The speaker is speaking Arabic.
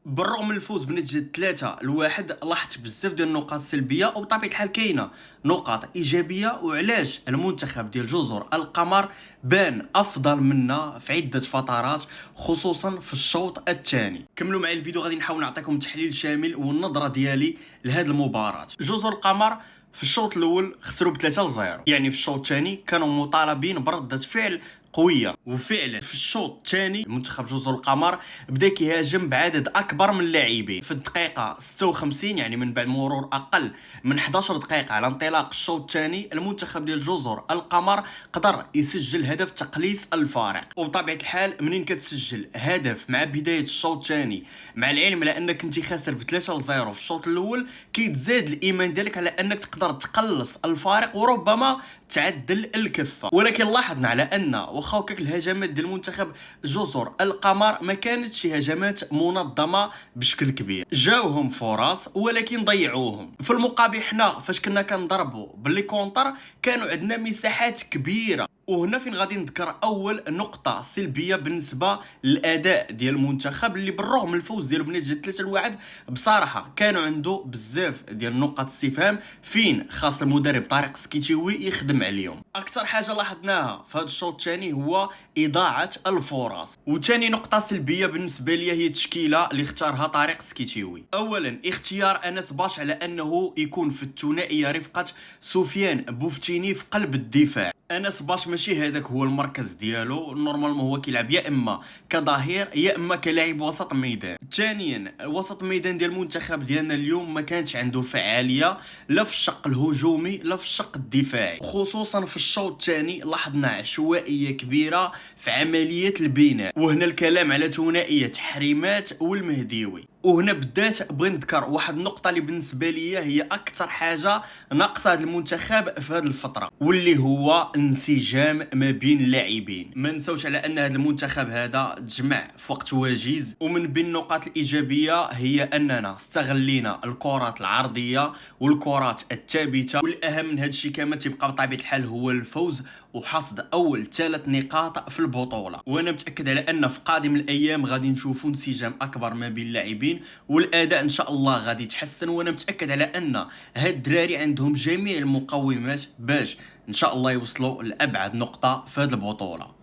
بالرغم من الفوز بنتيجة 3-1 لاحظت بزاف ديال النقاط السلبية، وبطبيعة الحال كاينة نقاط إيجابية. وعلاش المنتخب ديال جزر القمر بان أفضل منا في عدة فترات، خصوصا في الشوط الثاني. كملوا معي الفيديو، غادي نحاول نعطيكم تحليل شامل والنظرة ديالي لهاد المباراة. جزر القمر في الشوط الاول خسروا ب3-0، يعني في الشوط الثاني كانوا مطالبين بردة فعل قويه. وفعلا في الشوط الثاني منتخب جزر القمر بدا كيهاجم بعدد اكبر من اللاعبين. في الدقيقه 56، يعني من بعد مرور اقل من 11 دقيقه على انطلاق الشوط الثاني، المنتخب ديال جزر القمر قدر يسجل هدف تقليص الفارق. وبطبيعه الحال منين كتسجل هدف مع بدايه الشوط الثاني، مع العلم على انك كنتي خاسر ب3-0 في الشوط الاول، كيتزاد الايمان ديالك على انك تقدر تقلص الفارق وربما تعدل الكفه. ولكن لاحظنا على ان واخا هكاك الهجمات ديال المنتخب جزر القمر ما كانتش شي هجمات منظمه بشكل كبير، جاوهم فرص ولكن ضيعوهم. في المقابل حنا فاش كنا كنضربوا باللي كونتر كانوا عندنا مساحات كبيره. وهنا فين غادي نذكر اول نقطه سلبيه بالنسبه للاداء ديال المنتخب، اللي بالرغم من الفوز ديالو بنتيجه 3-1 بصراحه كانوا عنده بزاف ديال نقاط استفهام فين خاص المدرب طارق سكيتيوي يخدم عليهم. اكثر حاجه لاحظناها في هذا الشوط الثاني هو اضاعه الفرص. وثاني نقطه سلبيه بالنسبه لي هي التشكيله اللي اختارها طارق سكيتيوي. اولا اختيار انس باش على انه يكون في الثنائيه رفقه سفيان بوفتيني في قلب الدفاع. انس باش ماشي هذاك هو المركز ديالو، نورمالمون هو كيلعب يا اما كظهير يا اما كلاعب وسط ميدان. ثانيا وسط الميدان ديال المنتخب ديالنا اليوم ما كانش عنده فعاليه لا في الشق الهجومي لا في الشق الدفاعي، خصوصا في الشوط الثاني لاحظنا عشوائيه كبيره في عمليه البناء. وهنا الكلام على ثنائيه حريمات والمهديوي. وهنا بالذات بغيت نذكر واحد النقطه اللي بالنسبه لي هي اكثر حاجه ناقصه هذا المنتخب في هذه الفتره، واللي هو انسجام ما بين اللاعبين. ما نساوش على ان هذا المنتخب هذا تجمع في وقت وجيز. ومن بين النقاط الايجابيه هي اننا استغلينا الكرات العرضيه والكرات الثابته، والاهم من هذا الشيء كامل تبقى بطبيعه الحال هو الفوز وحصد اول 3 نقاط في البطوله. وانا متاكد على ان في قادم الايام غادي نشوفوا انسجام اكبر ما بين اللاعبين، والاداء ان شاء الله غادي يتحسن. وانا متاكد على ان هاد الدراري عندهم جميع المقومات باش ان شاء الله يوصلوا لابعد نقطه في هذه البطوله.